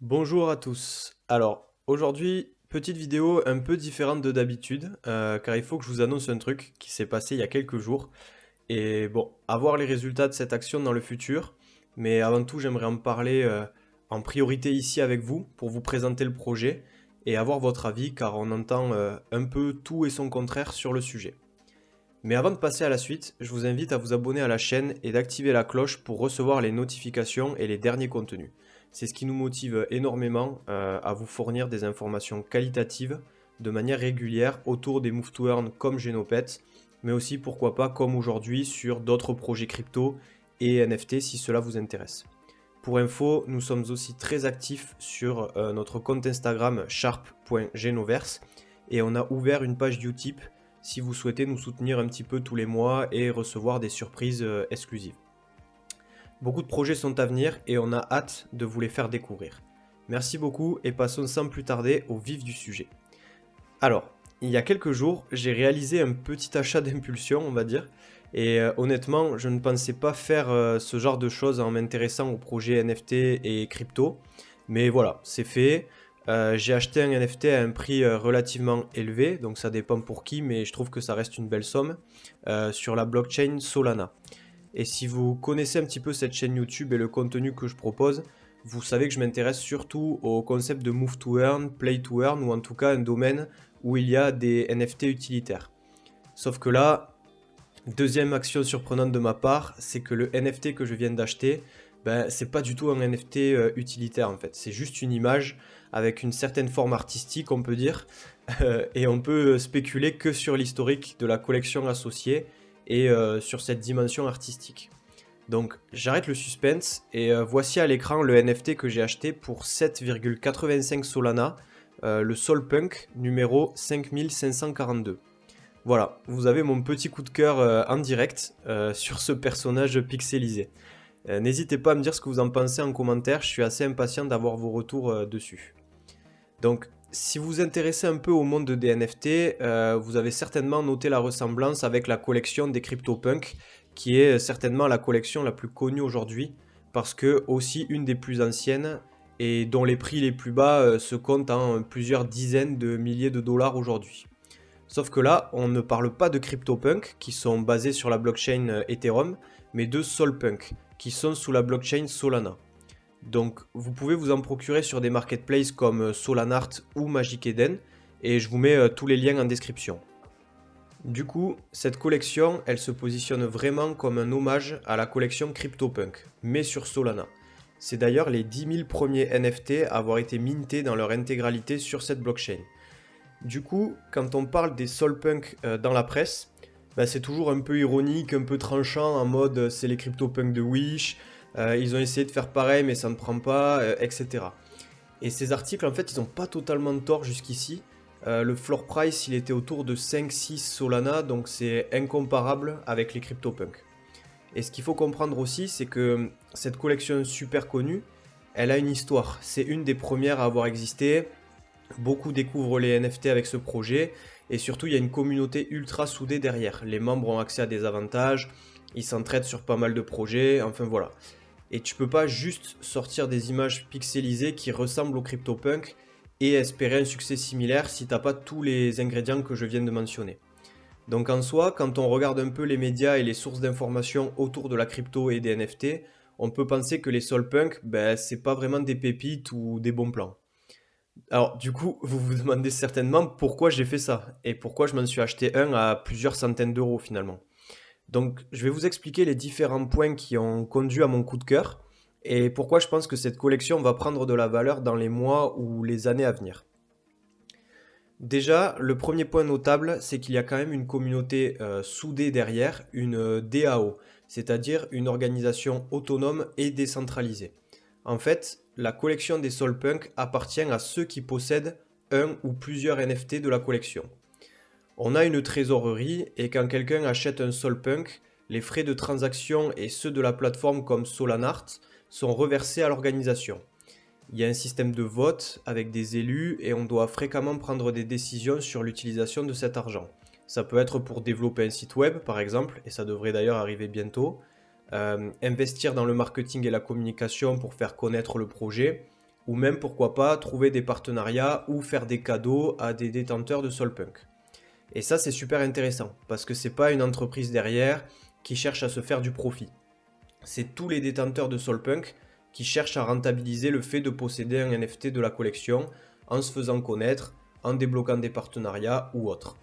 Bonjour à tous. Alors, aujourd'hui, petite vidéo un peu différente de d'habitude, car il faut que je vous annonce un truc qui s'est passé il y a quelques jours. Et bon, avoir les résultats de cette action dans le futur, mais avant tout, j'aimerais en parler en priorité ici avec vous, pour vous présenter le projet et avoir votre avis, car on entend un peu tout et son contraire sur le sujet. Mais avant de passer à la suite, je vous invite à vous abonner à la chaîne et d'activer la cloche pour recevoir les notifications et les derniers contenus. C'est ce qui nous motive énormément à vous fournir des informations qualitatives de manière régulière autour des move to earn comme Genopet, mais aussi pourquoi pas comme aujourd'hui sur d'autres projets crypto et NFT si cela vous intéresse. Pour info, nous sommes aussi très actifs sur notre compte Instagram sharp.genoverse et on a ouvert une page Utip si vous souhaitez nous soutenir un petit peu tous les mois et recevoir des surprises exclusives. Beaucoup de projets sont à venir et on a hâte de vous les faire découvrir. Merci beaucoup et passons sans plus tarder au vif du sujet. Alors, il y a quelques jours, j'ai réalisé un petit achat d'impulsion, on va dire, et honnêtement, je ne pensais pas faire ce genre de choses en m'intéressant aux projets NFT et crypto, mais voilà, c'est fait. J'ai acheté un NFT à un prix relativement élevé, donc ça dépend pour qui, mais je trouve que ça reste une belle somme, sur la blockchain Solana. Et si vous connaissez un petit peu cette chaîne YouTube et le contenu que je propose, vous savez que je m'intéresse surtout au concept de move to earn, play to earn, ou en tout cas un domaine où il y a des NFT utilitaires. Sauf que là, deuxième action surprenante de ma part, c'est que le NFT que je viens d'acheter, ben, c'est pas du tout un NFT utilitaire en fait. C'est juste une image avec une certaine forme artistique, on peut dire, et on peut spéculer que sur l'historique de la collection associée et sur cette dimension artistique. Donc j'arrête le suspense et voici à l'écran le NFT que j'ai acheté pour 7,85 Solana, le Solpunk numéro 5542. Voilà, vous avez mon petit coup de cœur en direct sur ce personnage pixelisé. N'hésitez pas à me dire ce que vous en pensez en commentaire, je suis assez impatient d'avoir vos retours dessus. Donc, si vous vous intéressez un peu au monde des NFT, vous avez certainement noté la ressemblance avec la collection des CryptoPunks, qui est certainement la collection la plus connue aujourd'hui, parce que aussi une des plus anciennes et dont les prix les plus bas se comptent en plusieurs dizaines de milliers de dollars aujourd'hui. Sauf que là, on ne parle pas de CryptoPunk, qui sont basés sur la blockchain Ethereum, mais de Solpunk, qui sont sous la blockchain Solana. Donc vous pouvez vous en procurer sur des marketplaces comme Solanart ou Magic Eden, et je vous mets tous les liens en description. Du coup, cette collection, elle se positionne vraiment comme un hommage à la collection CryptoPunk, mais sur Solana. C'est d'ailleurs les 10 000 premiers NFT à avoir été mintés dans leur intégralité sur cette blockchain. Du coup, quand on parle des Solpunk dans la presse, bah, c'est toujours un peu ironique, un peu tranchant, en mode c'est les CryptoPunks de Wish, ils ont essayé de faire pareil mais ça ne prend pas, etc. Et ces articles, en fait, ils n'ont pas totalement tort jusqu'ici. Le floor price, il était autour de 5-6 Solana, donc c'est incomparable avec les CryptoPunks. Et ce qu'il faut comprendre aussi, c'est que cette collection super connue, elle a une histoire. C'est une des premières à avoir existé. Beaucoup découvrent les NFT avec ce projet et surtout il y a une communauté ultra soudée derrière. Les membres ont accès à des avantages, ils s'entraident sur pas mal de projets, enfin voilà. Et tu peux pas juste sortir des images pixelisées qui ressemblent au CryptoPunk et espérer un succès similaire si t'as pas tous les ingrédients que je viens de mentionner. Donc en soi, quand on regarde un peu les médias et les sources d'informations autour de la crypto et des NFT, on peut penser que les Solpunk, ben, c'est pas vraiment des pépites ou des bons plans. Alors, du coup, vous vous demandez certainement pourquoi j'ai fait ça et pourquoi je m'en suis acheté un à plusieurs centaines d'euros finalement. Donc, je vais vous expliquer les différents points qui ont conduit à mon coup de cœur et pourquoi je pense que cette collection va prendre de la valeur dans les mois ou les années à venir. Déjà, le premier point notable, c'est qu'il y a quand même une communauté soudée derrière, une DAO, c'est-à-dire une organisation autonome et décentralisée. En fait, la collection des Solpunk appartient à ceux qui possèdent un ou plusieurs NFT de la collection. On a une trésorerie et quand quelqu'un achète un Solpunk, les frais de transaction et ceux de la plateforme comme Solanart sont reversés à l'organisation. Il y a un système de vote avec des élus et on doit fréquemment prendre des décisions sur l'utilisation de cet argent. Ça peut être pour développer un site web par exemple, et ça devrait d'ailleurs arriver bientôt, investir dans le marketing et la communication pour faire connaître le projet, ou même pourquoi pas trouver des partenariats ou faire des cadeaux à des détenteurs de Solpunk. Et ça c'est super intéressant parce que c'est pas une entreprise derrière qui cherche à se faire du profit. C'est tous les détenteurs de Solpunk qui cherchent à rentabiliser le fait de posséder un NFT de la collection en se faisant connaître, en débloquant des partenariats ou autres.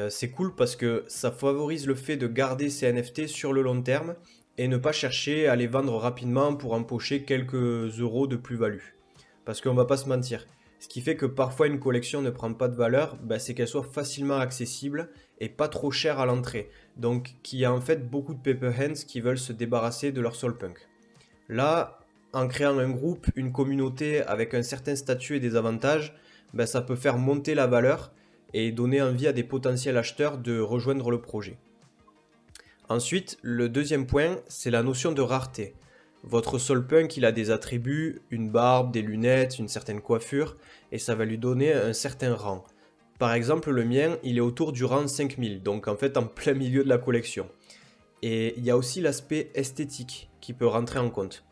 C'est cool parce que ça favorise le fait de garder ces NFT sur le long terme et ne pas chercher à les vendre rapidement pour empocher quelques euros de plus-value. Parce qu'on va pas se mentir, ce qui fait que parfois une collection ne prend pas de valeur, c'est qu'elle soit facilement accessible et pas trop chère à l'entrée. Donc qu'il y a en fait beaucoup de paper hands qui veulent se débarrasser de leur Solpunk. Là, en créant un groupe, une communauté avec un certain statut et des avantages, ça peut faire monter la valeur et donner envie à des potentiels acheteurs de rejoindre le projet. Ensuite, le deuxième point, c'est la notion de rareté. Votre Solpunk, il a des attributs, une barbe, des lunettes, une certaine coiffure, et ça va lui donner un certain rang. Par exemple, le mien, il est autour du rang 5000, donc en fait en plein milieu de la collection. Et il y a aussi l'aspect esthétique qui peut rentrer en compte.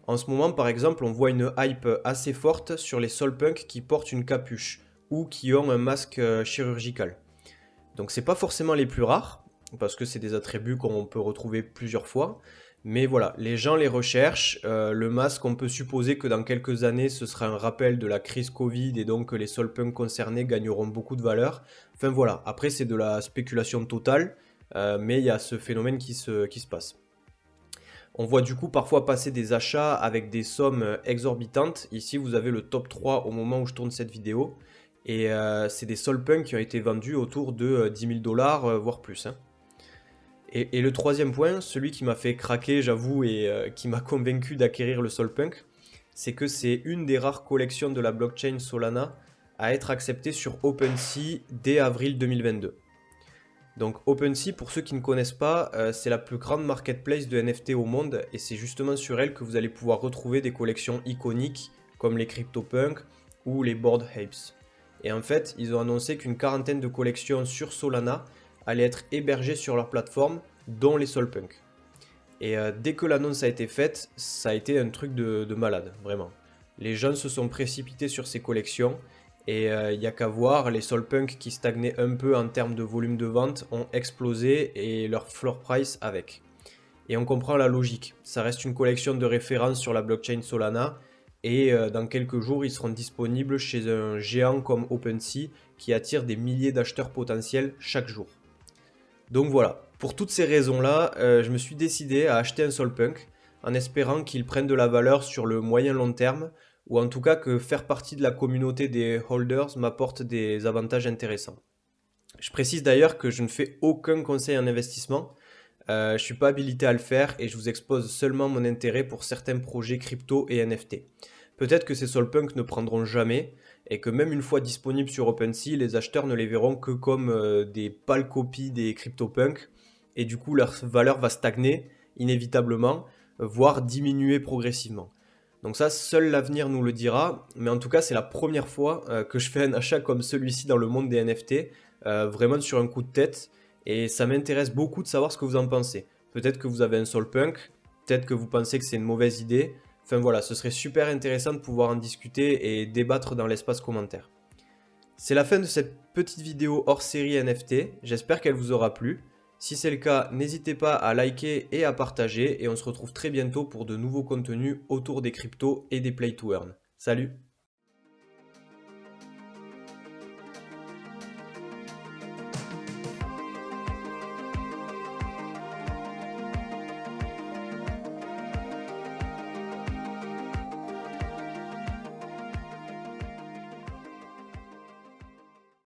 En ce moment, par exemple, on voit une hype assez forte sur les Solpunk qui portent une capuche ou qui ont un masque chirurgical. Donc c'est pas forcément les plus rares, parce que c'est des attributs qu'on peut retrouver plusieurs fois, mais voilà, les gens les recherchent. Le masque, on peut supposer que dans quelques années, ce sera un rappel de la crise Covid et donc que les Solpunk concernés gagneront beaucoup de valeur. Enfin voilà, après c'est de la spéculation totale, mais il y a ce phénomène qui se passe. On voit du coup parfois passer des achats avec des sommes exorbitantes. Ici, vous avez le top 3 au moment où je tourne cette vidéo. Et c'est des Solpunk qui ont été vendus autour de 10 000 $, voire plus, hein. Et le troisième point, celui qui m'a fait craquer, j'avoue, et qui m'a convaincu d'acquérir le Solpunk, c'est que c'est une des rares collections de la blockchain Solana à être acceptée sur OpenSea dès avril 2022. Donc OpenSea, pour ceux qui ne connaissent pas, c'est la plus grande marketplace de NFT au monde et c'est justement sur elle que vous allez pouvoir retrouver des collections iconiques comme les CryptoPunk ou les Bored Apes. Et en fait, ils ont annoncé qu'une quarantaine de collections sur Solana allaient être hébergées sur leur plateforme, dont les Solpunk. Et dès que l'annonce a été faite, ça a été un truc de malade, vraiment. Les gens se sont précipités sur ces collections et il n'y a qu'à voir, les Solpunk qui stagnaient un peu en termes de volume de vente ont explosé et leur floor price avec. Et on comprend la logique, ça reste une collection de référence sur la blockchain Solana et dans quelques jours ils seront disponibles chez un géant comme OpenSea qui attire des milliers d'acheteurs potentiels chaque jour. Donc voilà, pour toutes ces raisons-là, je me suis décidé à acheter un Solpunk en espérant qu'il prenne de la valeur sur le moyen long terme ou en tout cas que faire partie de la communauté des holders m'apporte des avantages intéressants. Je précise d'ailleurs que je ne fais aucun conseil en investissement, je ne suis pas habilité à le faire et je vous expose seulement mon intérêt pour certains projets crypto et NFT. Peut-être que ces Solpunk ne prendront jamais et que même une fois disponibles sur OpenSea, les acheteurs ne les verront que comme des pâles copies des CryptoPunk et du coup leur valeur va stagner inévitablement, voire diminuer progressivement. Donc ça, seul l'avenir nous le dira, mais en tout cas c'est la première fois que je fais un achat comme celui-ci dans le monde des NFT, vraiment sur un coup de tête, et ça m'intéresse beaucoup de savoir ce que vous en pensez. Peut-être que vous avez un Solpunk, peut-être que vous pensez que c'est une mauvaise idée, enfin voilà, ce serait super intéressant de pouvoir en discuter et débattre dans l'espace commentaire. C'est la fin de cette petite vidéo hors série NFT, j'espère qu'elle vous aura plu. Si c'est le cas, n'hésitez pas à liker et à partager et on se retrouve très bientôt pour de nouveaux contenus autour des cryptos et des play to earn. Salut!